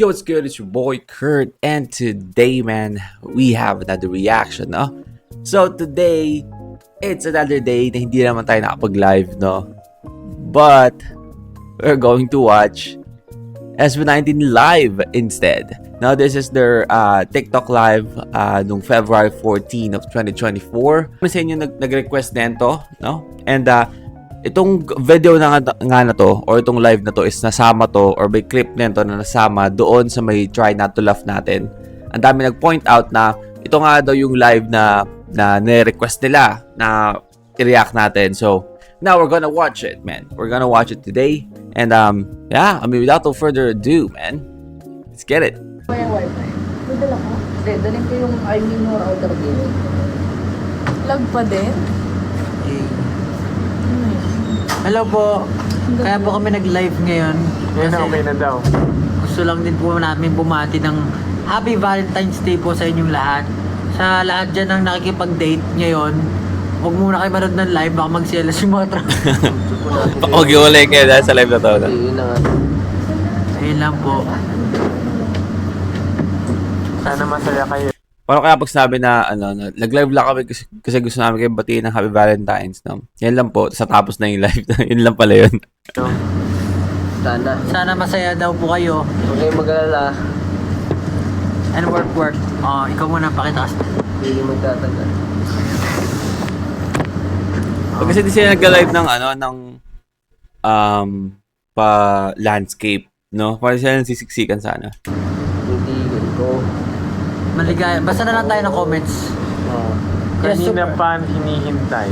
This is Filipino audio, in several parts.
Yo, what's good? It's your boy Kurt, and today, man, we have another reaction, no? So today, it's another day na hindi naman tayo nakapag-live, no? But we're going to watch SB19 live instead. Now, this is their TikTok live nung February 14 of 2024. Kung sa inyo nag-request nito, no? And itong video na nga na to, or itong live na to, is nasama to, or may clip nito na nasama doon sa may Try Not to Laugh natin. Ang dami nag-point out na ito nga daw yung live na nire-request nila na i-react natin. So, now we're gonna watch it, man. We're gonna watch it today. And, yeah, I mean, without no further ado, man, let's get it. May wifi. May dala ko? Hindi, dalhin ko yung your order dito. Lag pa din? Hello po. Kaya po kami nag-live ngayon. Yan, okay na daw. Gusto lang din po namin bumati ng Happy Valentine's Day po sa inyong lahat. Sa lahat dyan ang nakikipag-date ngayon, huwag muna kayo manood ng live, baka magselos yung mga Mag-iulay kayo dahil sa live na to. Yun na nga. Ayun lang po. Sana masaya kayo. Paano kaya pag sinabi na, nag-live lang kami kasi gusto namin kayo batiin ng Happy Valentine's, no? Yan lang po, sa tapos na yung live. Yun lang pala yun. Sana. Sana masaya daw po kayo. Huwag kayong mag-alala. And work. Ikaw muna pakita us. Hindi magtatagal. Kasi di sila nag-live ng, pa landscape, no? Parang sila sisiksikan sana. Hindi ko. Maligaya. Basta na lang tayo ng comments. Kanina pa hinihintay.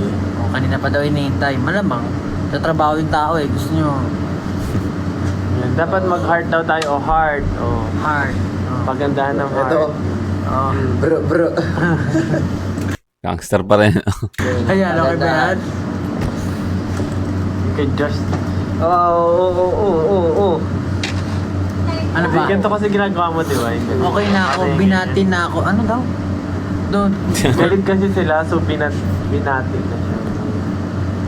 Kanina pa daw hinihintay. Malamang. Sa trabaho yung tao eh. Gusto nyo Yan. Dapat mag-heart daw tayo o heart. O heart. pagandahan ng heart. Ito. Bro. Gangster pa rin. Ayan, okay ba yan? You can just... Oo. Ano ba? Ganito kasi ginagawa mo, di ba? Okay na ako, binati na ako. Ano daw? Doon. Galit kasi sila, so binati na siya.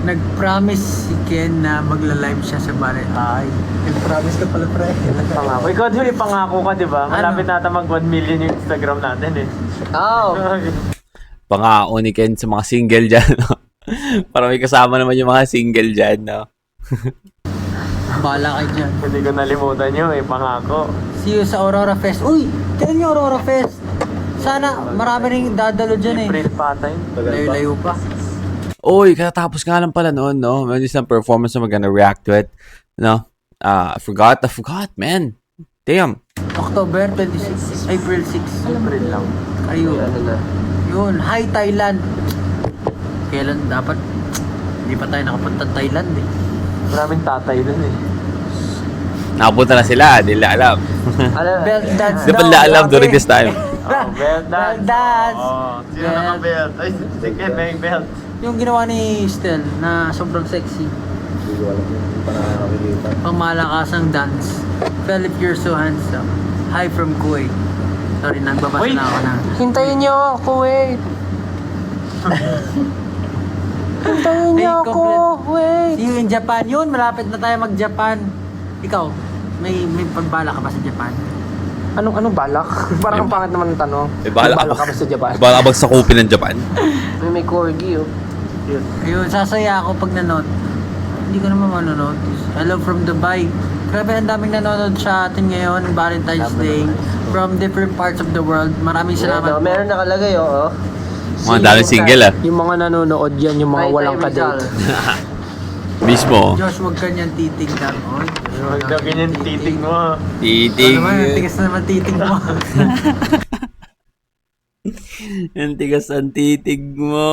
Nag-promise si Ken na magla-live siya sa Bare. Ay, nag-promise ka pala, pre. Pangako. Ikaw din may pangako ka, di ba? Malapit nata mag 1 million yung Instagram natin eh. Oh. Pangako ni Ken sa mga single dyan, no? Para may kasama naman yung mga single dyan, no? Bala kayo dyan. Hindi ko nalimutan nyo eh, pangako. See you sa Aurora Fest. Uy! Kailan yung Aurora Fest? Sana marami rin dadalo dyan eh. April pa tayo. Layo-layo pa. Uy, katapos nga lang pala noon, no? May isang performance na we're gonna react to it, no? I forgot, man. Damn. October 26, April 6. April lang. Ayun. Ano na? Yun, hi Thailand. Kailan dapat? Hindi pa tayo nakapunta Thailand eh. Maraming tatay dun eh. Nakapunta na sila, di nila alam. Belt dance Di pa nila alam during this time. Oh, belt dance. Belt dance. Oh, sino naka-belt? Ay, sige, may belt. Yung ginawa ni Stel na sobrang sexy. Hindi ko alam yung panakakakilita. Pangmalakasang dance. Philip, you're so handsome. Hi from Kuwait. Sorry, nagbabasa Wait. na ako na. Hintayin niyo ako, wait. Hintayin niyo Hey, ako, wait. See you in Japan. Yun, malapit na tayo mag-Japan. Ikaw, may pagbala ka ba sa Japan? Anong balak? Parang ang pangit naman ng tanong. Eh, bahala May balak ka. ka ba sa Japan? Baka magsakupin ng Japan. May corgi, oh. Ayun, sasaya ako pag nanood. Hindi ko naman manonood. Hello from Dubai. Grabe, ang daming nanonood sa atin ngayon, Valentine's Day. From different parts of the world. Maraming salamat. Ano, meron nakalagay, oh. Mga daming single, ah. Yung mga nanonood yan, yung mga walang kadate. Mismo. Josh, wag ka niyan titignan. Oy. Huwag daw ganyan titig mo. Titig. Ano naman, ang tigas na naman titig mo. Ang tigas ang titig mo.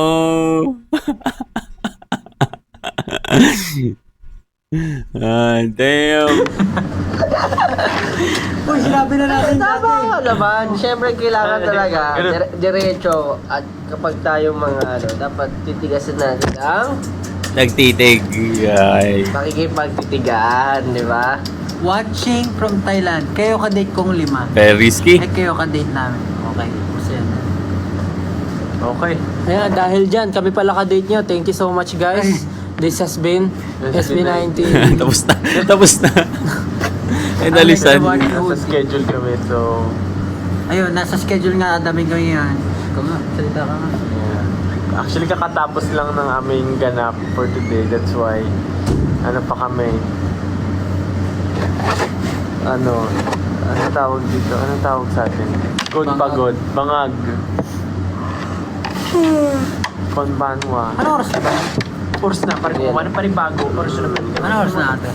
Damn. Uy, sinabi na natin dati. Tama naman. Siyempre, kailangan talaga diretso. At kapag tayo mga dapat titigasin natin ang Nagtitig. Ay. pakikipagtitigaan, di ba? Watching from Thailand. Kayo ka-date kong 5. Very risky. Kayo ka-date namin. Okay. Masaya na. Okay. Ayan, dahil dyan, kami pala ka-date nyo. Thank you so much, guys. This has been SB19. Tapos na. Tapos na. Ay, nalisan. Nasa schedule kami, so... Ayun, nasa schedule nga, daming kami yan. Ikaw nga, salita ka nga. Yeah. Actually, kakatapos lang ng aming ganap for today. That's why, ano pa kami? Ano tawag dito? Ano tawag sa atin? Good Bangag. pagod. Bangag. Konbanwa. Ano oras na ba? Oras na, panibago. Oras na naman. Ano oras na natin?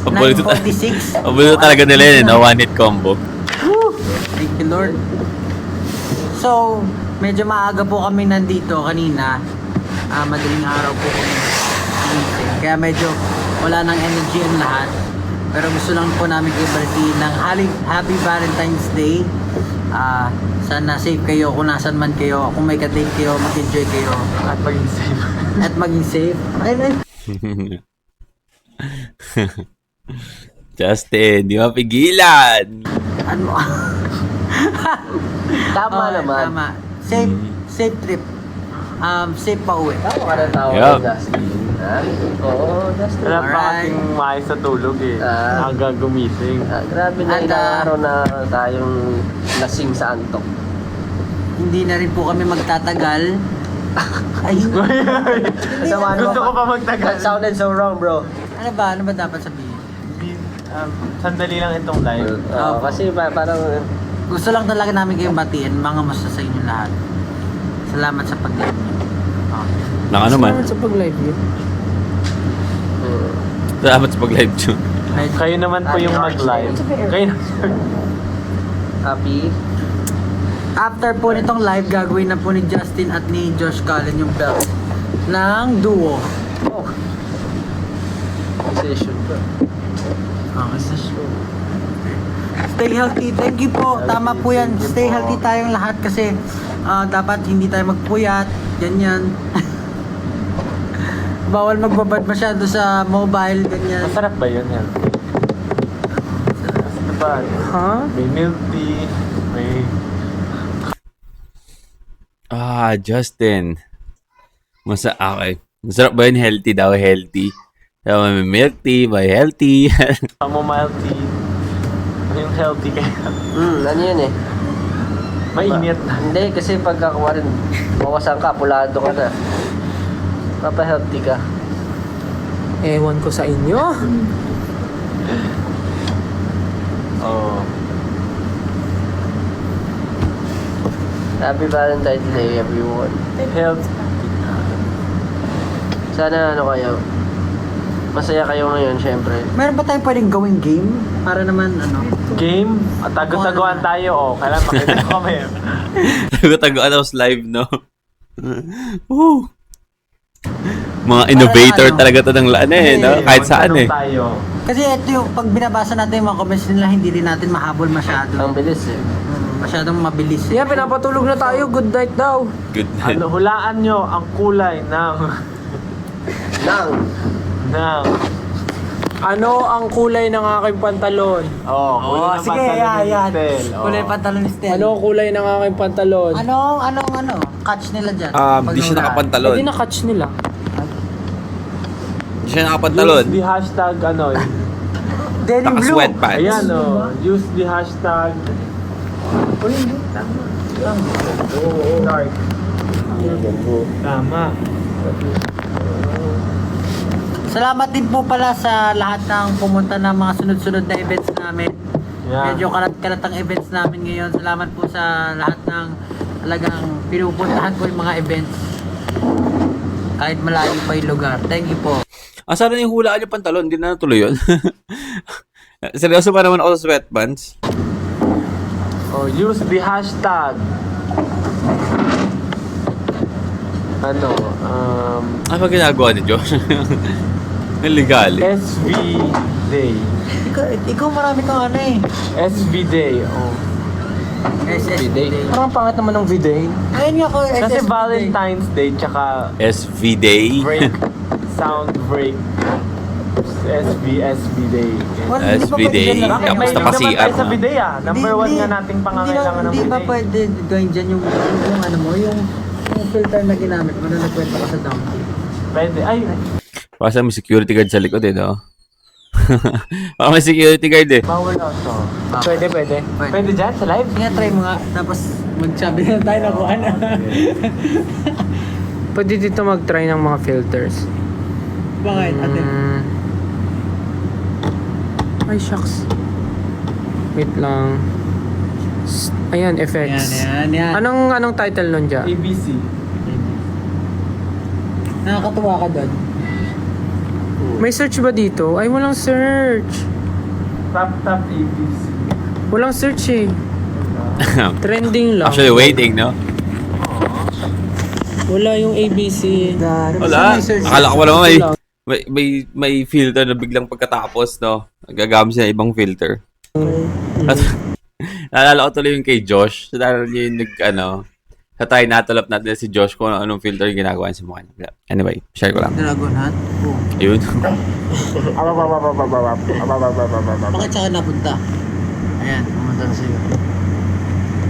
Paborito 9:46. paborito talaga nila yun, no? One hit combo. Thank you, Lord. So, medyo maaga po kami nandito kanina. Madaling araw po kami. Kaya medyo wala nang energy ang lahat. Pero gusto lang po namin i-birthday ng Happy Valentine's Day. Sana safe kayo kung nasan man kayo. Kung may ka-date kayo, mag-enjoy kayo. At maging safe. At maging safe. Ay. Justin, di mapigilan. Ano? Tama Okay, naman. Tama. Safe trip. Safe pa uwi. Tama ka na tao Yup. Justin. Ha? Oo, Justin. Wala pa Alright. kasing maayos sa tulog eh. Aga gumising. Grabe na At, ilang araw na tayong lasing sa antok. Hindi na rin po kami magtatagal. Ay, Sama Gusto ko pa magtagal. That sounded so wrong, bro. ano ba? Ano ba dapat sabihin? Sandali lang itong live. Kasi parang Gusto lang talaga namin kayong batiin. Mga musta sa inyo lahat. Salamat sa pag-live niyo. Nang ano man. Salamat sa pag-live yun. Salamat sa pag-live tune. Kayo naman po yung mag-live. Kayo na. happy. After po nitong live, gagawin na po ni Justin at ni Josh Cullen yung belt ng duo. Oh. Session ba? Okay, sa show. Stay healthy. Thank you po. Tama po yan. Stay healthy tayong lahat kasi dapat hindi tayo magpuyat. Ganyan. Bawal magbabad masyado sa mobile. Ganyan. Masarap ba yun? Masarap ba? Ha? May milk tea. May... Justin. Okay. Masarap ba yun? Healthy daw, healthy. So, may milk tea, may healthy. Chamomile tea. Yung healthy kaya. Ano yun eh? Mainit na. Hindi, kasi pagkakuha rin, mawasan ka, pulado ka na. Papa-healthy ka. Ewan ko sa inyo. Oo. Happy Valentine's Day, everyone. Health. Sana ano kayo, masaya kayo ngayon, syempre. Meron ba tayong pwedeng gawing game? Para naman ano. Game. At tago-taguan tayo. Oh, kailan makita ko kami. Tago-tagoan ako sa live, no? Woo! Mga innovator ano? talaga to ng laan eh, no? Kahit saan eh. Tayo. Kasi ito yung pag binabasa natin yung mga comments nila, hindi rin natin mahabol masyado. Ang bilis eh. Masyadong mabilis. Yan, pinapatulog na tayo. Good night daw. Good. Ano, hulaan nyo ang kulay ng... Ano ang kulay ng aking pantalon? kulay ng sige, pantalon ni yan. Stel. Kulay pantalon ni Stel. Ano ang kulay ng aking pantalon? Ano? Catch nila dyan. Di siya nakapantalon. Hindi na-catch nila. Di siya nakapantalon. Use the hashtag ano. Denim blue. Naka-sweatpants. Ayan use the hashtag. Dark. Tama. Salamat din po pala sa lahat ng pumunta ng mga sunod-sunod na events namin. Yeah. Medyo kalat-kalat ang events namin ngayon. Salamat po sa lahat ng talagang pinupuntahan ko yung mga events. Kahit malayo pa yung lugar. Thank you po. Sana yung hulaan yung pantalon, hindi na natuloy yun. Seryoso pa naman ako sa sweatpants. Use the hashtag. Ano, Ano ba ginagawa ni Josh? Naligali. SV Day. Ikaw marami kang ano eh. SV Day. Oh. SSB Day. Parang pangit naman ng video. Ayun nga ako. Kasi SSB Day. Valentine's Day tsaka SV Day. break. Sound break. SB Day. Well, hindi pa SB Day. pwede dyan lang. Basta May pa CR tayo sa na. bidet Number Hindi, 1 nga nating pangangailangan ng Hindi bidet. pa pwede gawin dyan yung ano mo, yung filter na ginamit mo na nagkwento ka sa donkey. Pwede. Ay, Basta may security guard sa likod eh, no? Baka may security guard eh. bawal ito. Pwede, pwede. Pwede dyan sa live? Nga, try mo nga. Tapos magsabi na tayo na kung ano. Pwede dito mag-try ng mga filters. Bakit? Ate? Ay, shucks. Wait lang. Ayan, effects. Yan. Anong title nun dyan? ABC. Nakakatuwa ka doon. May search ba dito? Ay, walang search. Top ABC. Walang search eh. Trending lang. Actually waiting, no? Wala yung ABC. Wala. Akala ko wala may filter na biglang pagkatapos, no? Gagamit siya ng ibang filter. At naalala ko tuloy yung kay Josh. So, dahil yung sa tayo natulap natin si Josh kung anong filter yung ginagawa niya sa mukha niya. Anyway, share ko lang. Dragon Hunt? Oo. Ayun. Bakit siya ka napunta? Ayan, pumunta na sa'yo.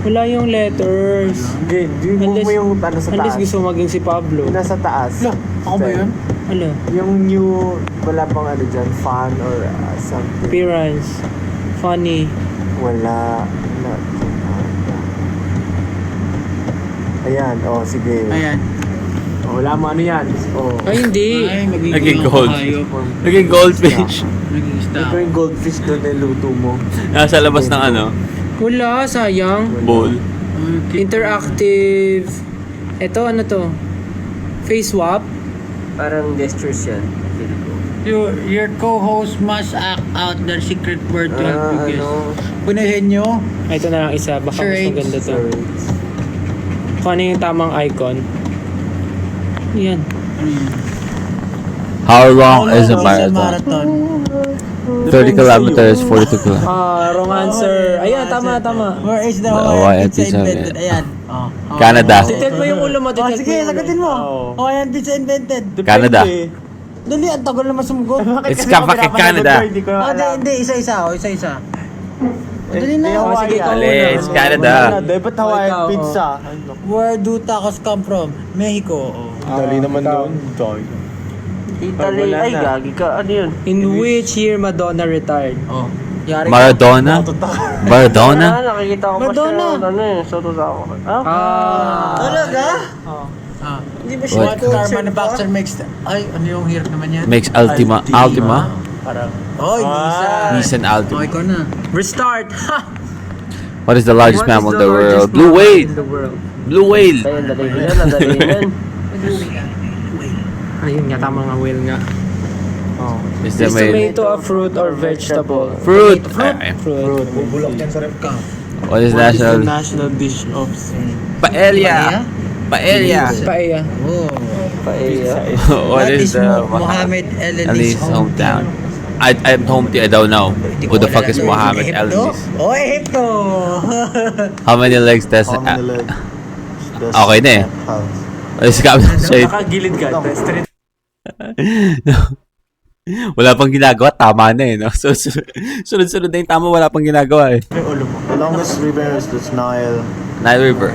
Wala yung letters. Game, mo yung ano sa Unless taas. gusto mo maging si Pablo. Yung nasa taas. Ako ba yun? Ano? Yung new, wala pang ano dyan, fan or something. Appearance. Funny. Wala. Ayan, oh, sige. Ayan. Oh, wala mo ano yan. Oh. Ay, hindi. Ay, Naging gold. Naging goldfish. Naging Ito star. yung goldfish doon na luto mo. Nasa labas ng Wala, sayang. bowl. Interactive. Ito, ano to? Face swap? Parang gestures yan. Feel ko. Your co-host must act out their secret word to help you guess. Ano? Punahin nyo. Ay, ito na lang isa. Baka mas Charades. maganda to. Kung ano yung tamang icon. Yan. How long is a How long marathon? 30 kilometers, 42 kilometers. Wrong answer. Ayan, tama. Where is the Hawaiian Hawaiian pizza pizza. invented? Ayan. Oh. Canada. Titit mo yung ulo mo. Oh, Titit sige, mo yung ulo. sagutin mo. Hawaiian pizza invented. Canada. Dali, ang tagal naman sumugot. It's bakit Canada. Hindi ko Oh, alam. hindi, isa-isa. Isa-isa. Dali na. Oh, sige, ikaw Dali, muna. it's Canada. Dapat Hawaiian Ikaw, pizza. Where do tacos come from? Mexico. Dali naman doon. Italy, Wala ay na. gagi ka. Ano yun? In which year Madonna retired? Oh. Yari ka. Maradona? Maradona? Nakikita ko pa Madonna. siya. Ano eh, soto sa ako. Talaga? Hindi ba What? What car manufacturer makes ay, ano yung hirap naman yan? Makes Altima. Parang, oh, Nissan. Nissan Altima. Okay ko na. Restart! Ha! What is the largest What is mammal in the the world? largest Blue mammal whale! in the world? Blue whale! Ayun, dali yan. Ang dali yan. Ayun nga, tama nga, whale nga. Is the Is whale? tomato a fruit or vegetable? Fruit! Fruit. Bubulok yan sa rep ka. What is national? national dish of Paella! Paella! Paella. Oh. Paella. What is the Muhammad Ali's Ali's hometown? I'm home to, I don't know. Who the fuck is Muhammad Ali? Oh, Egypto! How many legs does okay na eh. Is Nakagilid ka. Straight. Wala pang ginagawa, tama na eh. No? So, sunod-sunod na yung tama, wala pang ginagawa eh. The longest river is the Nile. Nile River.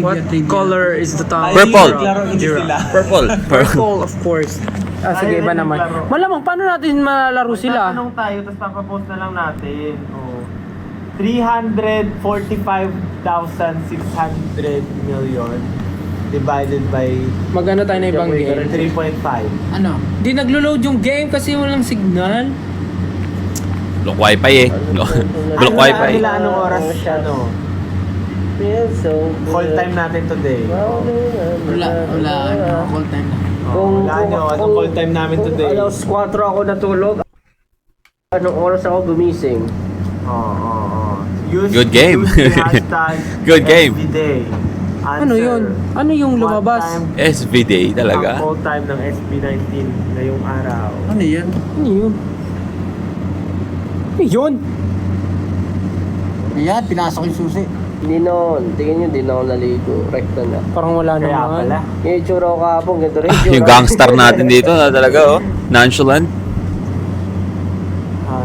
What color is the tongue? Purple. Giraffe. Purple. Purple, of course. Sige, iba naman. Malamang, paano natin malaro sila? Tanong tayo, tapos papapost na lang natin. Oh. 345,600 million divided by Magano tayo na ibang game? 3.5. Ano? Di naglo-load yung game kasi walang signal. Block wifi eh. Block wifi. Nila anong oras ano? Call time natin today. Wala, ano, call time na. Wala nyo, anong call time namin today? Alas 4 ako natulog. Anong oras ako gumising? Good game. Use the hashtag Good game. SBDay. Ano yun? Ano yung lumabas? SB Day Ang talaga. call time ng SB19 ngayong araw. Ano yan? Ano yun? Ano yun? Ayan, pinasok yung susi. Hindi noon. Tingin nyo, hindi na ako naligo. Rekta na. Parang wala Kaya naman. pala. Yung itsura ko kahapon, ganito rin itsura. Yung gangstar natin dito na talaga oh. Nonchalant.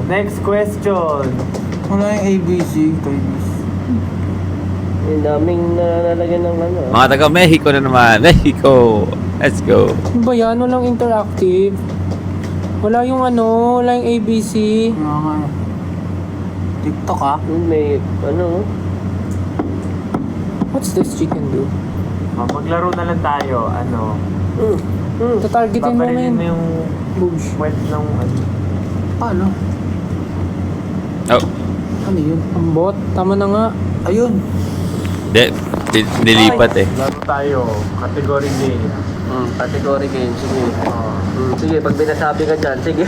Next question. Wala yung ABC, Yung daming nalalagyan ng ano. Mga taga Mexico na naman. Mexico. Let's go. Ano ba yan? Walang interactive. Wala yung wala yung ABC. TikTok ah. Yung may, ano, What's this chicken do? Maglaro na lang tayo. Ano? Tatargetin mo na Paparilin yun. mo yung web ng ano. Paano? Oh. Ano yun? Ang bot. Tama na nga. Ayun. Nilipat eh. Laro tayo. Category game. category game. Sige. Sige, pag binasabi ka dyan, sige.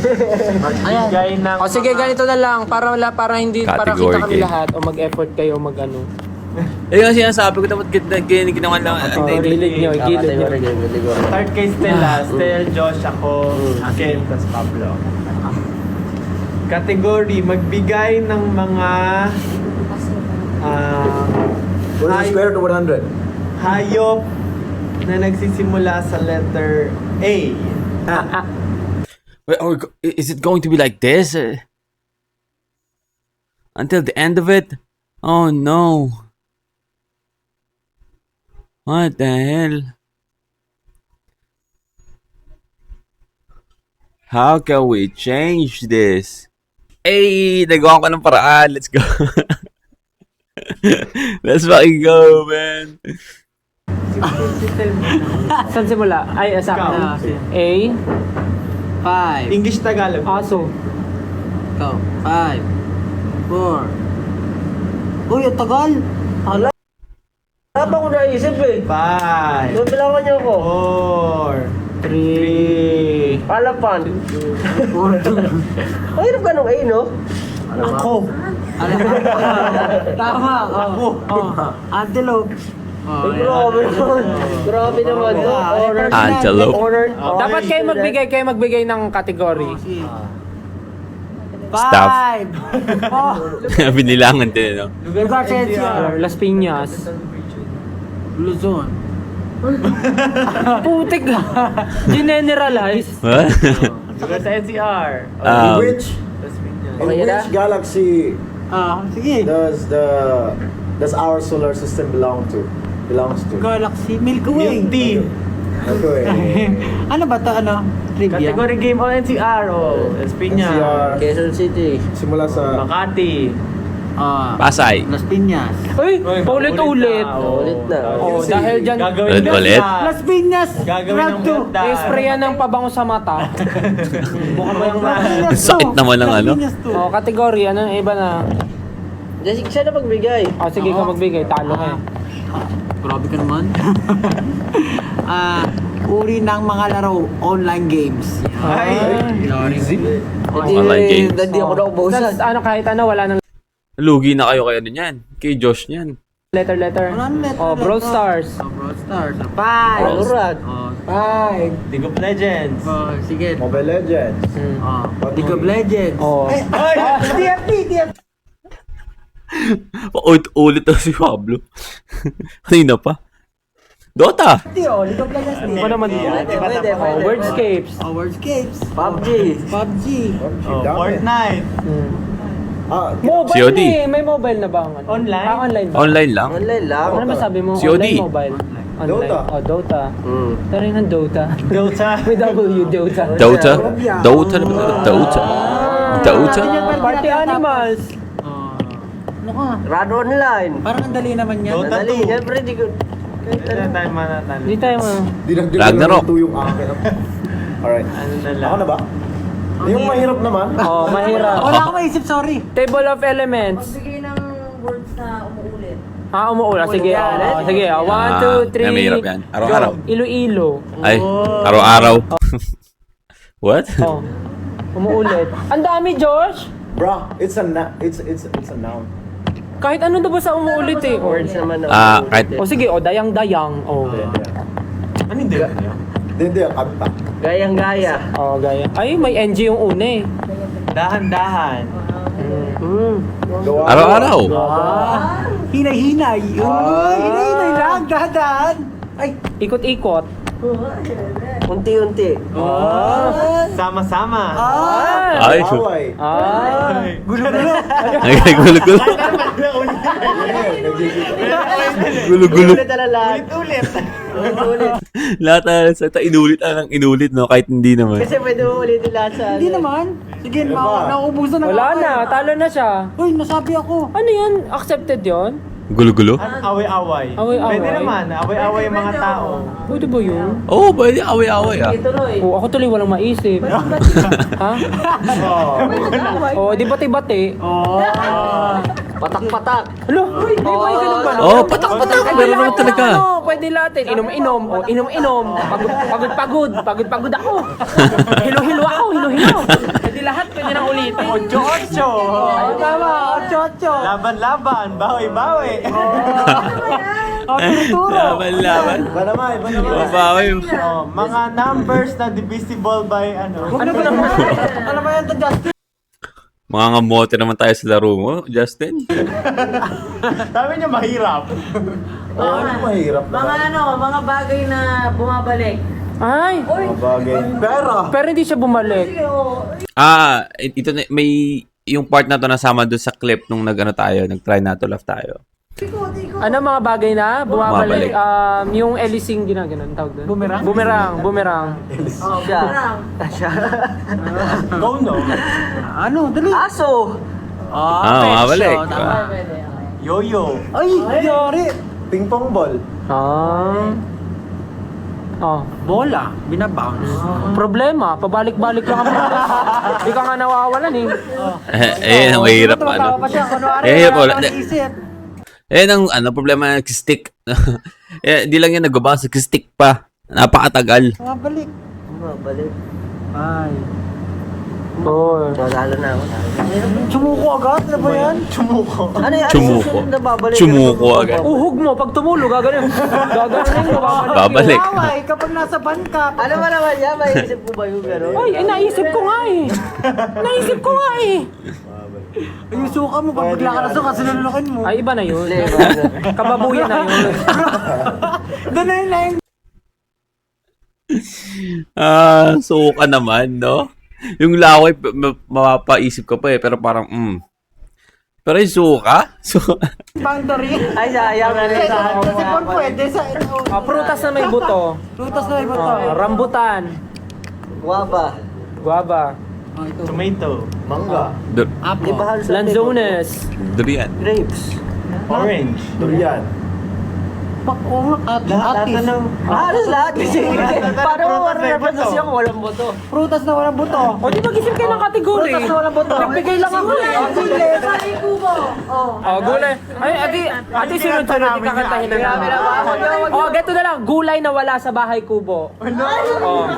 Magbigay ng... O sige, ganito na lang. Para hindi para Category kita kami game. lahat. O mag-effort kayo mag-ano. Eh yung sinasabi ko, dapat ginawa lang. Gilid nyo, gilid nyo. Category game, category. Start kay Stella. Stella, Josh, ako, Ken, tas Pablo. Category, magbigay ng mga... What is the square root of 100? hayop na nagsisimula sa letter A. Wait, is it going to be like this? Until the end of it? Oh no. What the hell? How can we change this? Hey, nagawa ko ng paraan. Let's go. Let's fucking go, man. Saan simula? Ay, sa Ikaw. akin. A. 5. English Tagalog. Aso. Ikaw. 5. 4. Uy, ang tagal. Wala pa ko naisip eh. 5. Bilangan niyo ako. 4. 3. Palapan. Ang hirap ka nung A, no? Ako. Tama. Ako. Antelope. Ay, grabe naman. Grabe naman. Order. Antelope. Order. Dapat kayo magbigay ng kategory. Staff. 5. Binilangan din, no? Lugar sa NCR. Las Piñas. Luzon. Putik ka. Generalize. What? Lugar sa NCR. Which Okay na? which galaxy Sige. does our solar system belongs to? Galaxy. Milky Way. Yung T. Okay. Ano ba to? Ano? Trivia? Category game o NCR o Espinya. NCR. Quezon City. Simula sa Makati. Pasay. Las Piñas. Uy, paulit-ulit. Ulit na. Oh, dahil dyan, Gagawin Ulit? Las Piñas. Gagawin ng Round two. multa. sprayan ng pabango sa mata. Bukan mo yung Las Piñas Sakit two. naman ng Las ano. Piñas two. Oh, kategory, ano iba na? Jessica, siya na magbigay. Oh, sige ka magbigay, talo ka eh. Grabe ka naman. Uri ng mga laro, online games. Ay. Online games. Hindi ako naubusan. Ano, kahit ano, wala nang Lugi na kayo kaya niyan. Kay Josh niyan. letter. Wala nang letter, Oh, Brawl letter. Stars. Brawl Stars. 5. Valorant. 5. League of Legends. Sige. Mobile Legends. League of Legends. Oh. TFT. Ulit na si Pablo. Kanina pa. Dota! League of Legends. Ano naman dito? Pwede. Oh, Wordscapes. Wordscapes. PUBG. PUBG. Fortnite. Mobile COD. eh. May mobile na ba? Online? Online ba? Online lang. Online lang. Ano ba sabi mo? COD. Online, mobile. Online. Dota. Oh, Dota. Tari ng Dota. Dota. May W, Dota. Dota? Dota? Dota? Dota? Party Animals. Ano ka? Run online. Parang ang dali naman yan. Dota. Madali. Yan, pre. Di ko... Hindi na tayo manatalo. Hindi tayo Ragnarok. Ito yung akin. Alright. Ano na lang. Ako na ba? Yung mahirap naman. Oh, mahirap. Wala akong maisip, sorry. Table of Elements. Magbigay ng words na umuulit. Umuula. Sige. Sige. 1, 2, 3. Mahirap yan. Araw-araw. Iloilo. Ay, araw-araw. What? Oh. Umuulit. Ang dami, Josh. Bro, it's a noun. Kahit ano daw ba sa umuulit eh. Words naman na. Kahit O sige, dayang-dayang. Oh. Ano hindi? Hindi, kanta. Gayang-gaya. Oh, gaya. Ay, may NG yung una eh. Dahan-dahan. Gawa. araw-araw. Hinay-hinay. Hinay-hinay lang. Dahan-dahan. Ay. Ikot-ikot. Unti-unti. Sama-sama. Ay, Away. Ah. Gulo-gulo. Ay, gulo-gulo. Gulo-gulo. Ulit na lahat. Ulit. Lahat sa inulit ng inulit, no? Kahit hindi naman. Kasi pwede mo ulitin lahat sa Hindi naman. Sige, nauubusan na Wala ako. na, talo na siya. Uy, nasabi ako. Ano yun? Accepted yun? Gulo-gulo? Away-away. Away-away? Pwede naman, away-away yung mga tao. Pwede ba yun? Oo, pwede away-away ah. Ituloy. Oo, ako tuloy walang maisip. Ha? Oo, di bati-bati. Patak-patak. Alo, di ba yung ganun ba? no? Oo, patak-patak. Meron naman talaga. Ano, pwede natin. Inom-inom. O, inom-inom. Pagod-pagod ako. Hilo-hilo ako, hilo-hilo. Pwede lahat, pwede nang ulitin. Ocho-ocho. Ay, tama. 8-8. Laban-laban, bawi-bawi. Turo. Laban-laban. Banamay. Babawi. Mga numbers na divisible by ano. Ano ba yan to, Justin? Mga ngamote naman tayo sa laro mo, Justin. Sabi niya mahirap. Ano mahirap na? Mga bagay na bumabalik. Ay, Mga bagay. Pero, pero hindi siya bumalik. Ito na, may yung part na to nasama doon sa clip nung nag-try na to laugh tayo. Ano mga bagay na Bumabalik. bumabalik? Yung Elising ginaganon tawag doon. Bumerang? Bumerang. Siya. Go no. Ano? Dali. Aso. Mabalik. Tama. Yo-yo. Ay, yari. ping pong ball. Bola. Binabounce. Problema, pabalik-balik lang kami. Hindi ka nga nawawalan eh. Ang mahirap ano. Pa siya. Kunwari, Eh, wala. wala kang isip. Ang problema nag-stick. Di lang yan nag-bounce, nag-stick pa. Napakatagal. Mabalik. Balik. Ay. Oh. Nalalo na ako. Sumuko agad? Ano ba yan? Ano yung Chumuko. na babalik? Chumuko agad. Uhog mo, pag tumulo, gaganon. Gaganon mo, babalik. Babalik. Away kapag nasa bangka. Ano ba naman yan? May isip mo ba yung gano'n? Ay, naisip ko nga eh. Naisip ko nga eh. Yung suka mo, pag bigla ka na suka, sinulukin mo. Ay, iba na yun. Hindi, Kababuyan na yun. Doon na yun na yun. Suka naman, no? Yung laway, mapapaisip ko pa eh, pero parang, Pero yung suka? Boundary. Ay, sayang na rin sa akin. Kasi kung pwede sa ito. Prutas na may buto. Rutas na iba to. Rambutan. Guwaba. Guava. Tomato. Mangga. Di ba halos Lanzones. Durian. Grapes. Orange. Durian. Halos lahat kasi. Paano mo represent siya kung walang boto? Prutas na walang buto. O, di mag-isip kayo ng kategory. Prutas na walang boto. Nagbigay lang ako eh. Sabi kubo. Oh. Gulay. Ay, ati sunod-sunod, di kakantahin na namin. Ganito na lang. Gulay na wala sa bahay kubo. Oh.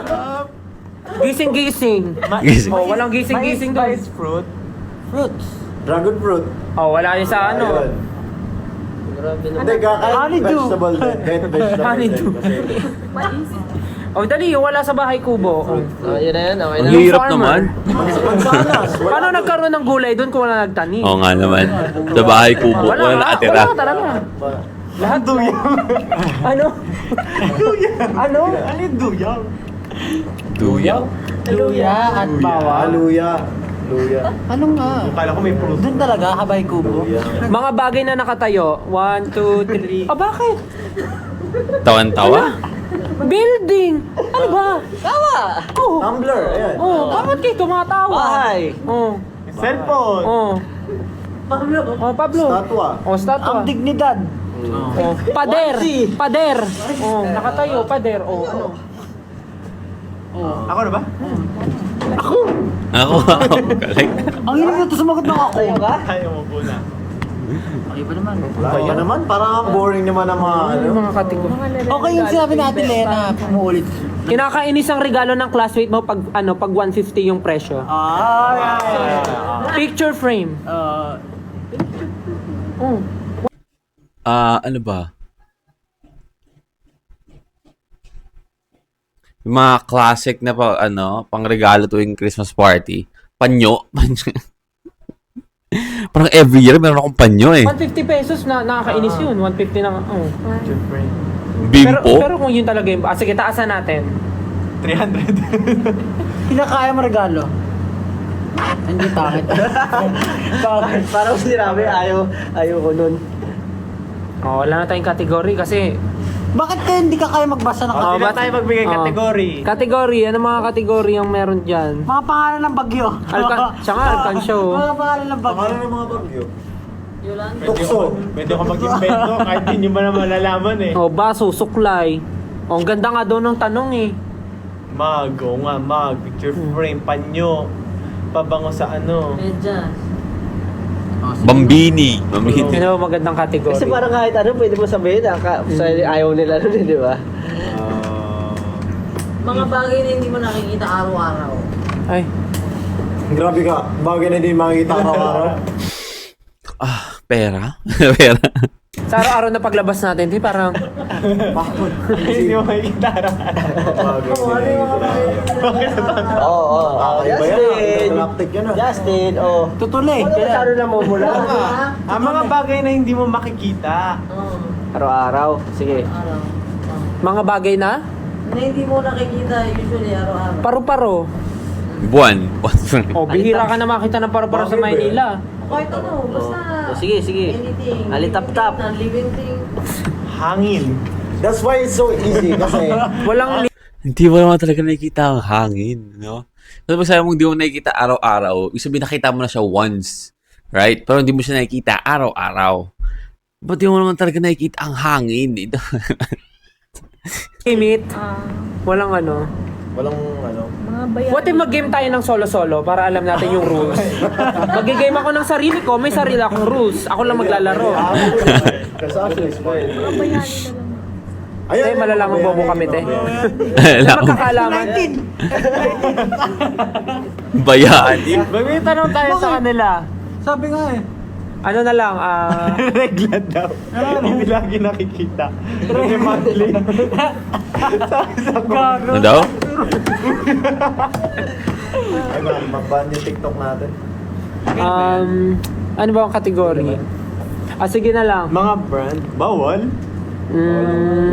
Gising-gising. Gising. Walang gising-gising doon. Fruit. Fruits. Dragon fruit. Wala yun sa ano. Ayun. Hindi, kahit Honeydew. vegetable din. Kahit vegetable Honeydew. din. Dali, yung wala sa bahay kubo. Yun na yun. Okay Ang na. Yung hirap farmer. naman. Mansanas. Paano nagkaroon ng gulay doon kung wala nagtanim? Oo nga naman. Sa bahay kubo, wala nakatira. Wala talaga. Lahat duyang. Ano? Ano? Ano yung duyang? Duyaw. Luya at bawang. Luya. Luya. Ano nga? Kala ko may fruit. Doon talaga, habay kubo. Mga bagay na nakatayo. 1, 2, 3. Bakit? Tawan-tawa? Building! Ano ba? Tawa! Tumbler. Ayan. Bakit kayo tumatawa? Bahay. Cellphone. Pablo. Statwa. Statwa. Ang dignidad. Pader. Pader. Nakatayo. Pader. Ano? Ako na ba? Ako. Galing. Ang hirap nito sumagot ng ako. Tayo mo po na. Ay, iba naman. Wala naman. Parang ang boring naman ang mga ano. Mga kategory. Okay yung sinabi natin, Lena, pumuulit. Kinakainis ang regalo ng classmate mo pag 150 yung presyo. Picture frame. Ano ba? Yung mga classic na pangregalo tuwing Christmas party. Panyo. Parang every year meron akong panyo eh. 150 pesos na nakakainis yun. 150 na. Bimpo. Pero kung yun talaga yung... sige, taasan natin. 300. Kinakaya mo regalo. Hindi takit. Parang sinabi, ayaw ko nun. Oh, wala na tayong category kasi... Bakit kaya hindi ka kaya magbasa ng Oh, Hindi na tayo magbigay kategory. Category, ano mga category ang meron dyan? mga pangalan ng bagyo? Siya nga, Alcansyo. Mga pangalan ng bagyo. Pangalan ng mga bagyo. Yolanda. Tukso. Pwede ka mag-invento kahit hindi nyo ba na malalaman eh. Oh, baso, suklay. Oh, ang ganda nga daw ng tanong eh. Mag, oo nga, mag. Picture frame, panyo. Pabango sa ano. Medyas. Bambini. Bambini. Sino ba magandang category? Kasi parang kahit ano, pwede mo sabihin, ayaw nila nun, di ba? Mga bagay na hindi mo nakikita araw-araw. Ay, Grabe ka. Bagay na hindi makikita araw-araw. Pera? Pera. sa araw-araw na paglabas natin, di parang... Hindi mo makikita Bagay na hindi Oo, Iba yan. Galactic yan ah. Justin, oh. Tutuloy. Masyado na mumula. Ang mga bagay na hindi mo makikita. Oo. Araw-araw. Sige. Araw. Mga bagay na? Na hindi mo nakikita usually araw-araw. Paru-paro. Buwan. Oh, bihira ka na makita ng paru-paro sa Maynila. Kahit ano, basta Sige, sige. anything. Alitap-tap. Living thing. Hangin. That's why it's so easy. Kasi Walang Hindi mo naman talaga nakikita ang hangin, no? Kasi pag sabi mong hindi mo nakikita araw-araw, ibig sabihin nakita mo na siya once, right? Pero hindi mo siya nakikita araw-araw. Ba't di mo naman talaga nakikita ang hangin? Ito. limit. Walang ano. walang ano. Mga bayan. What if mag-game tayo ng solo-solo para alam natin yung rules? Mag-game ako ng sarili ko, may sarili akong rules. Ako lang maglalaro. Kasi actually, it's fine. Mga bayani na lang. Te, malalamang bobo kami, te. Wala akong Magkakalaman. bayani. May tanong tayo sa kanila. Sabi nga eh. Ano na lang, Regla daw. Hindi lagi nakikita. Kasi monthly. Ano daw? Ay man, mag-ban yung TikTok natin. ano ba ang kategory? Sige na lang. Mga brand. Bawal.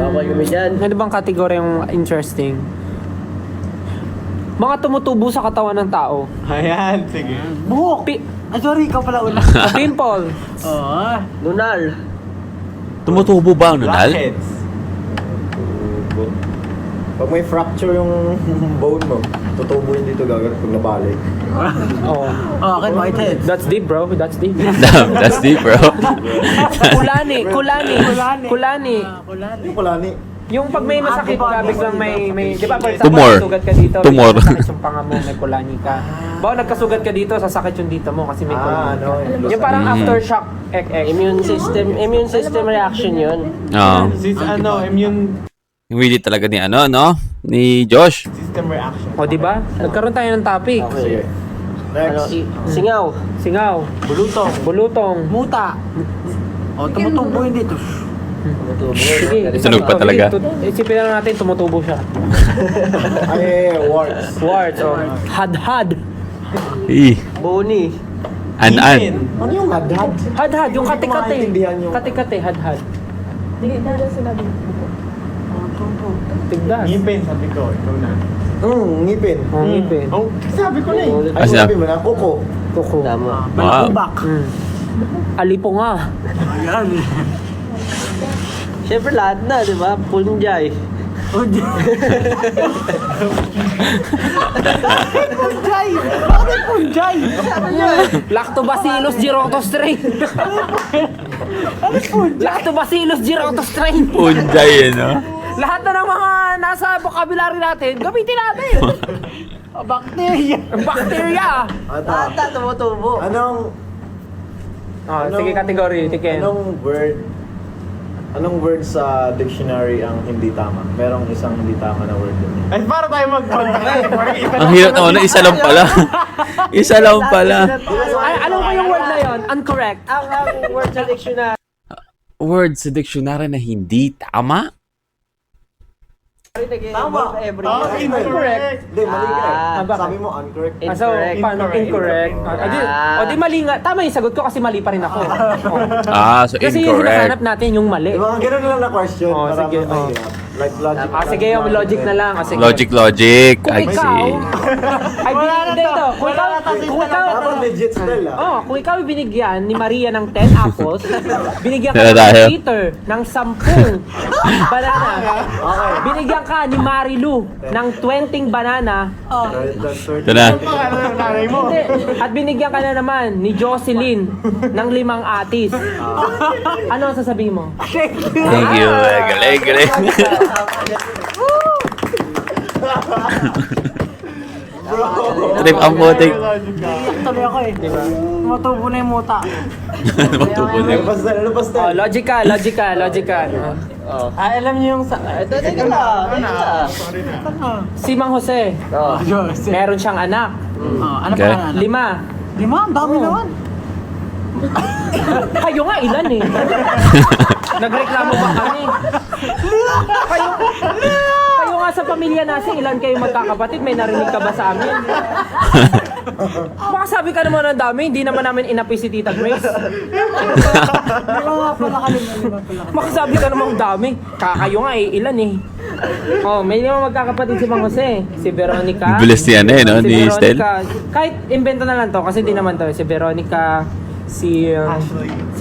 Bawal kami dyan. Ano bang kategory yung interesting? Mga tumutubo sa katawan ng tao. Ayan, sige. Buhok. Sorry, ikaw pala una. Pimple. Oo. Lunal. Tumutubo ba ang nunal? Blackheads. Pag may fracture yung bone mo, tutubo yun dito gagawin pag nabalik. Oh. Okay, whitehead. That's deep, bro. That's deep. Damn, that's deep, bro. Kulani. Yung pala ni, Yung pag may masakit ka, biglang may di ba, for example, Tumor. nagsugat ka dito, Tumor. sakit yung panga mo, may kulani ka. Bawa nagkasugat ka dito, sasakit yung dito mo kasi may kulani ka. Yung parang aftershock, Immune system reaction yun. Oo. Sis, immune Yung really talaga ni ano, no? Ni Josh. system reaction. O, di ba? Nagkaroon tayo ng topic. sige. Next. Singaw. Singaw. Bulutong. Muta. O, tumutubo yun dito. Sige. Sunog pa talaga. Isipin na natin, tumutubo siya. Ay, words. Words, oh. Hadhad. Eh. Boni. An-an. Ano yung hadhad? Hadhad, yung kate-kate. maintindihan yung- Kate-kate, hadhad. Tigdas. Ngipin, sabi ko. Ikaw na. Ngipin. Oh, ngipin. Oh, sabi ko na eh. Ay, sabi mo na, kuko. Kuko. Tama. Wow. Balakubak. Alipo nga. Ayan. Siyempre lahat na, di ba? Punjay. Punjay! Bakit may punjay? Lactobacillus girotostrain. Lactobacillus girotostrain. Punjay, no? Lahat na ng mga nasa vocabulary natin, gamitin natin. Bacteria. Bacteria. Ata, tumutubo. Anong Sige, category. Tiken. Anong word sa dictionary ang hindi tama? Merong isang hindi tama na word dun. Ay, para tayo Ang hirap naman, isa lang pala. Isa lang pala. Ay, alam ko yung word na yon? Incorrect. Ang word sa dictionary. Word sa dictionary na hindi tama? Tama. incorrect. Hindi, mali ka Ah, eh. Sabi mo incorrect. So, paano? Incorrect. Di mali nga. Tama yung sagot ko kasi mali pa rin ako. Oh. Ah, so Kasi yung incorrect. hinahanap natin yung mali. Diba, ganun lang na question. Oh, para sige, mahirap. Like logic. Sige, yung logic na lang. Sige. Logic. Kung I ikaw, see. ay hindi ito. Kung ikaw, Dapat legit style kung ikaw ay binigyan ni Maria ng 10 apples, binigyan ka Tara tayo. ni Peter ng 10 banana. Binigyan ka ni Marilu ng 20 banana. Ito na. Hindi. At binigyan ka na naman ni Jocelyn ng 5 atis. Ano ang sasabihin mo? Thank you. Galing. Trip ang putik. Tuloy ako eh. Matubo na yung muta. Matubo na yun. Oh, logical. Alam niyo yung sa... Teka lang. Si Mang Jose, meron siyang anak. Ano Okay. pa? 5. 5? Ang dami naman. Kayo nga, ilan eh? Nagreklamo ba kami? Kayo nga sa pamilya natin, ilan kayo magkakapatid? May narinig ka ba sa amin? Baka sabi ka naman ng dami, hindi naman namin inapi si Tita Grace. Lima pala kami. Baka sabi ka naman dami. Kakayo nga eh, ilan eh? Oh, may 5 magkakapatid si Mang Jose. Si Veronica. Bilis niya no? Si Ni Stel. Veronica. Kahit invento na lang to, kasi di naman to. Si Veronica, si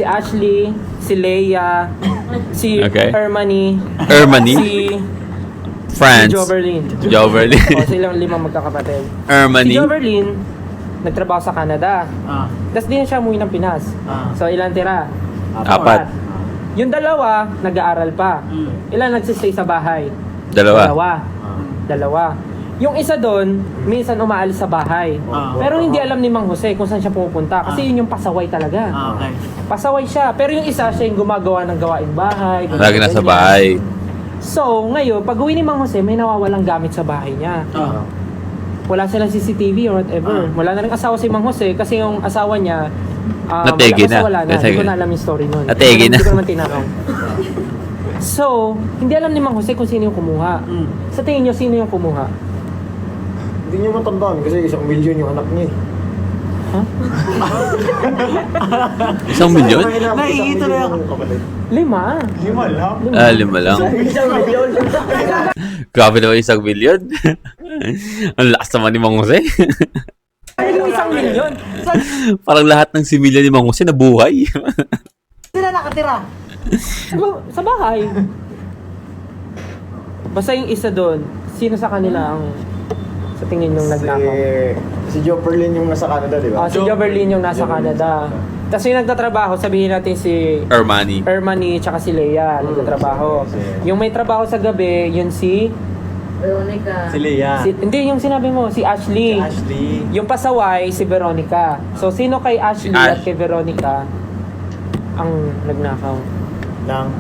Ashley, si Leia, si Okay. Hermione, Ermani. si France. Joverlyn. Joverlyn. O, silang 5 magkakapatid. Si Ermani. Joverlyn, nagtrabaho sa Canada. Tapos di na siya umuwi ng Pinas. So, ilan tira? 4. Yung 2, nag-aaral pa. Ilan nagsistay sa bahay? 2. 2. Yung isa doon, minsan umaalis sa bahay. Pero hindi alam ni Mang Jose kung saan siya pupunta. Kasi yun yung pasaway talaga. Okay. Pasaway siya. Pero yung isa, siya yung gumagawa ng gawaing bahay. Lagi nasa ganyan. bahay. So, ngayon, pag uwi ni Mang Jose, may nawawalang gamit sa bahay niya. Wala silang CCTV or whatever. Wala na rin asawa si Mang Jose kasi yung asawa niya, Nategi na. wala na. Hindi ko na alam yung story nun. Nategi na. Hindi ko naman tinanong. So, hindi alam ni Mang Jose kung sino yung kumuha. Sa tingin niyo, sino yung kumuha? Hindi niyo matandaan kasi 1 milyon yung anak niya. 1 milyon? Naiito na ako. 5. 5 lang. Grabe naman 1 milyon. Ang lakas naman ni Mang Jose. Ano yung 1 milyon? Parang lahat ng similya ni Mang Jose nabuhay. Sila nakatira. Sa bahay. Basta yung isa doon, sino sa kanila ang sa tingin nung nagnakaw? Si Joperlin yung nasa Canada, di ba? Si Joverlyn yung nasa Canada. Tapos yung nagtatrabaho, sabihin natin si Ermani. Ermani tsaka si Leia nagtatrabaho. Yung may trabaho sa gabi, yun si... Veronica. Si Leia. Hindi, yung sinabi mo, si Ashley. Ashley. Yung pasaway, si Veronica. So, sino kay Ashley Si at kay Veronica ang nagnakaw?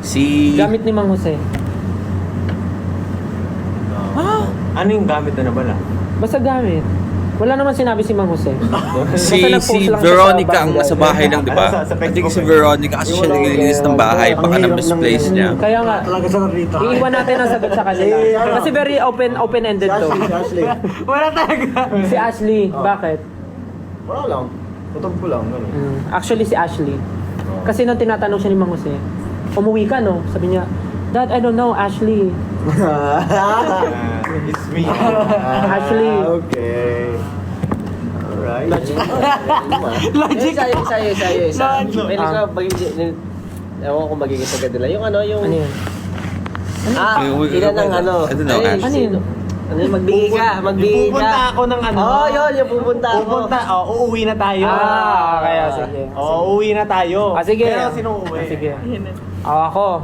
Si... Gamit ni Mang Jose. Ano yung gamit na nabala? Basta gamit. Wala naman sinabi si Mang Jose. Si nag-post lang siya Veronica sa ang nasa bahay lang, di ba? Sa I think si Veronica kasi siya naglilinis ng bahay. Baka na-misplace niya. Kaya nga, Talaga siya rito. iiwan natin ang sagot sa kanila. Kasi very open-ended to. Si Ashley. Wala talaga. Si Ashley, bakit? Wala lang. Tutog ko lang. Ganun. Actually, si Ashley. Kasi nung tinatanong siya ni Mang Jose, umuwi ka, no? Sabi niya, Dad, I don't know, Ashley. It's me. Ashley. Okay. Alright. Logic. Isa. May nagka, ewan ko magiging sagad nila. Yung ano, yung... Ano yun? Ilan ang ano? I don't know, Ay, Ano yun? Ano yun? Magbigay ka. Pupunta ako ng ano. Yun, yung pupunta ako. Uuwi na tayo. Kaya sige. Uuwi na tayo. Sige. Pero sino uuwi? Sige. Ako,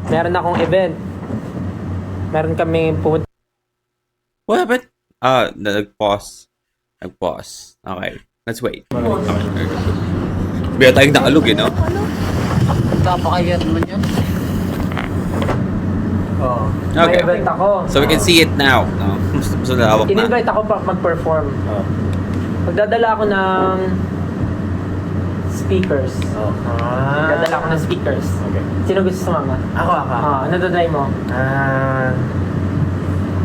meron akong event. Meron kami pupunta. What happened? Nag-pause. Okay. Let's wait. Okay. Baya tayong nakalog, no? Napakayat naman yan. May Okay. event ako. So we can see it now. No? Gusto na hawak na. In-invite ako mag-perform. Magdadala ako ng speakers. Magdadala ako ng speakers. Okay. Sino gusto sumama? Ako. Ano daday mo?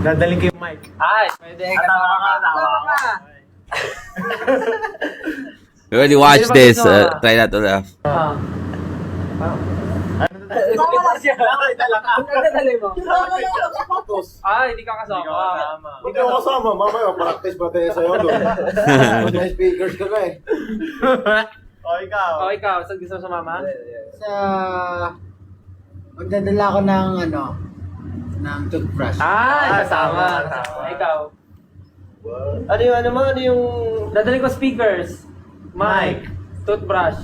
Dadaling ko yung mic. Ay, pwede. Katawa ka. We already watched this. Try not to laugh. Ah. Nagdadali mo. Sapatos. Hindi ka kasama. Hindi ako kasama. Mamaya, practice pa tayo sa'yo doon. May speakers ka na eh. Ikaw, saan gusto mo sumama? Magdadala ako ng ng toothbrush. Kasama. Ikaw. Ano yung... Dadali ko speakers, mic, toothbrush.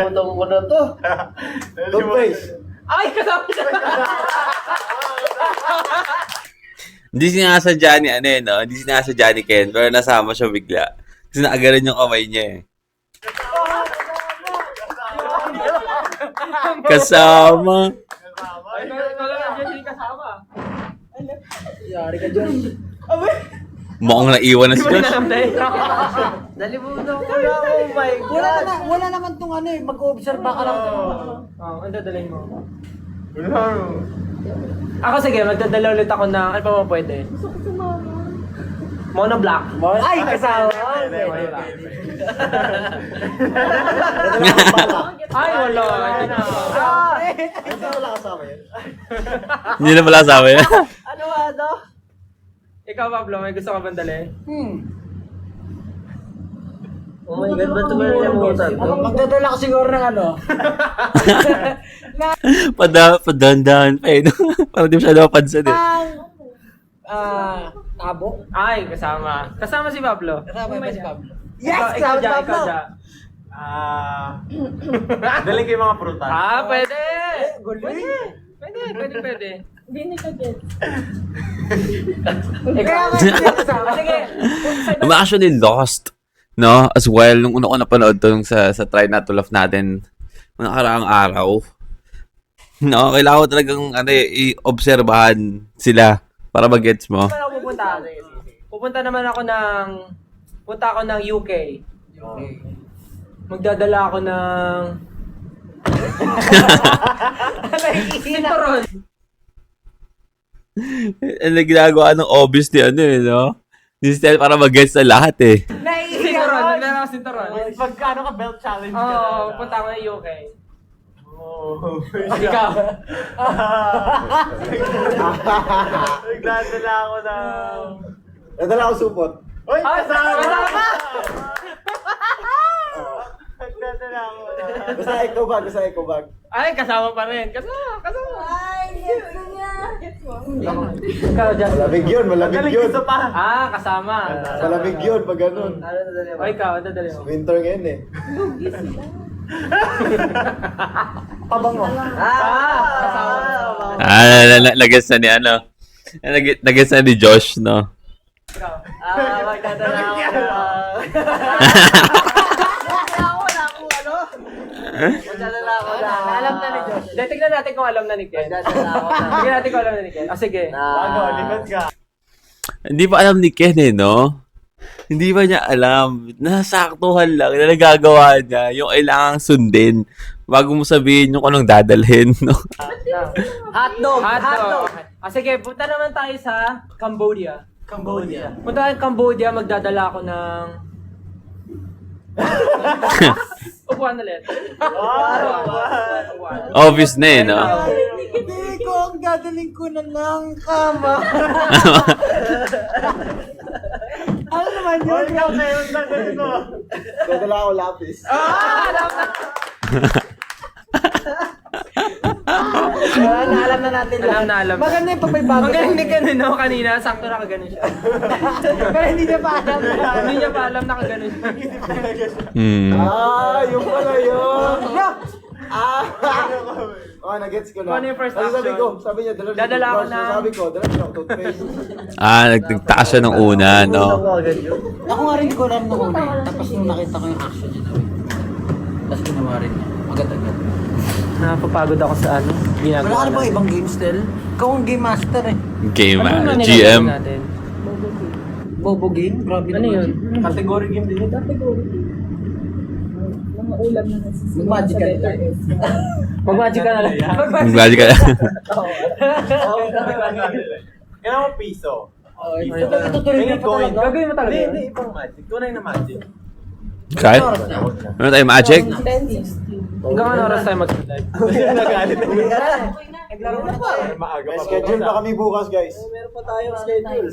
Putong ko na to. Toothpaste. Kasama siya. Hindi sinasadya ni Hindi sinasadya ni Ken, pero nasama siya bigla. Kasi naagaran yung kamay niya eh. Kasama. Ikaw lang nandiyan, hindi kasama. Yari ka dyan. Mukhang naiwan na si Josh. Nalimutan ko na. Oh my God. Wala naman tong mag-observe ka lang. Ang dadalhin mo. Ako sige, magdadala ulit ako ng, ano pa mo pwede? Gusto ko sumama. Monoblock. Kasama. Wala. Hindi wala kasama yun. Hindi na pala kasama yan. Ikaw, Pablo, may gusto ka bang dali? Oh my God, ba't ito ba nalimutan to? Magdadala ko siguro ng Padandahan pa eh. Para di masyado mapansin eh. tabo. Kasama. Kasama si Pablo. Kasama ba si Pablo? Ikaw dyan. Daling kayo mga prutas. Pwede. Guloy. Pwede. Hindi ka get. Ikaw. Sige. I'm actually lost. No? As well, nung una ko napanood to sa Try Not to Laugh natin nung nakaraang araw. No, kailangan ko talagang i-obserbahan sila para mag-gets mo. Saan ako pupunta? Punta ako ng UK. Magdadala ako ng... Sinturon. Ano ginagawa ng obvious ni no? Ni style para mag-gets na lahat eh. Sinturon. Magdala ako sinturon. Pagkano ka belt challenge ka Oo, punta ako ng UK. Ikaw. Nagdadala ako ng... Nadala ko supot. Uy! Kasama! Nagdadala ako ng... Basta eco bag. Kasama pa rin. Kasama. Ay, gets ko niya. Gets mo? Ikaw, Justin. Malamig yun. Gusto pa! Kasama. Malamig yun pag ganun. Ikaw, ang dadali mo. Winter ngayon eh. Pabango. Kasama. Nag-gets na ni nag-gets na ni Josh, no? Ikaw. Magdadala ako Magdadala ako na. Alam na ni Josh. Tignan natin kung alam na ni Ken. Magdadala ako na. Tignan natin kung alam na ni Ken. Sige. Bago, likod ka. Hindi pa alam ni Ken no? Hindi pa niya alam. Nasaktuhan lang na nagagawa niya yung kailangang sundin bago mo sabihin yung anong dadalhin, no? Hotdog. Sige, punta naman tayo sa Cambodia. Punta tayo Cambodia, magdadala ako ng... Upuan ulit. Obvious na no? Hindi ko ang gagaling ko na ng kama. Ano naman yun? Ikaw kayo, nagdadala mo. Nadala ko lapis. Alam na natin lang. Alam. Maganda yung pag may bago. Magaling ni Ken, no? Kanina, sakto nakaganon siya. Pero hindi niya pa alam. Hindi niya pa alam nakaganon siya. Yung pala yun. No! Nagets ko na. Ano yung first Sabi action? ko, sabi niya, Dadala ako na- Sabi ko, dala siya ako toothpaste. Nagtaas siya ng una, no? Ako nga rin ko alam nung una. Tapos nung nakita ko yung action niya. Tapos ginawa rin niya. Agad-agad. Napapagod ako sa ano. Wala Ginagawa ka na ba ibang game still? Ikaw ang game master eh. Game, Ano na GM. natin? Bobo game? Grabe Ano yun? Category game din ito. Mga ulam na nasisimulan Mag-magic ka na. Mag-magic ka na lang. Glad ka. Kailangan mo piso. Itutuloy niya pa talaga. Gagawin mo talaga yun? Hindi, ibang magic. Tunay na magic. Kyle? Ano tayo, magic? 10-16. Hanggang ano oras tayo mag-live? Nagalit na. Uwi ka na. Naglaro na tayo. Maaga May pa schedule pa kami bukas, guys. Meron pa tayong schedule.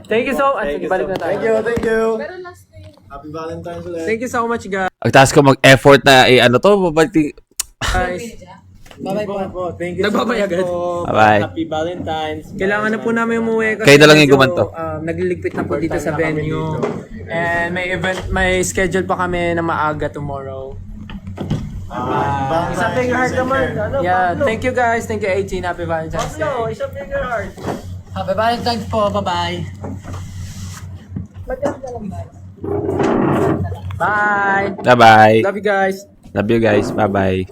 Thank you so much. Sige, balik na tayo. Thank you, thank you. Pero last day. Happy Valentine's ulit. Thank you so much, guys. Ang taas ko mag-effort na ano to, babalik. Bye-bye po. Thank you Nagbabay agad. Bye-bye. Happy Valentine's. Kailangan na po namin umuwi kasi Kayo na lang yung medyo, gumanto. nagliligpit na po dito sa venue. And may schedule pa kami na maaga tomorrow. Isang finger heart naman. Ano, Yeah, Pablo? thank you guys. Thank you 18. Happy Valentine's Day. Pablo, isang finger heart. Happy Valentine's po. Bye-bye. Bye. Bye-bye. Love you guys. Love you guys. Bye-bye.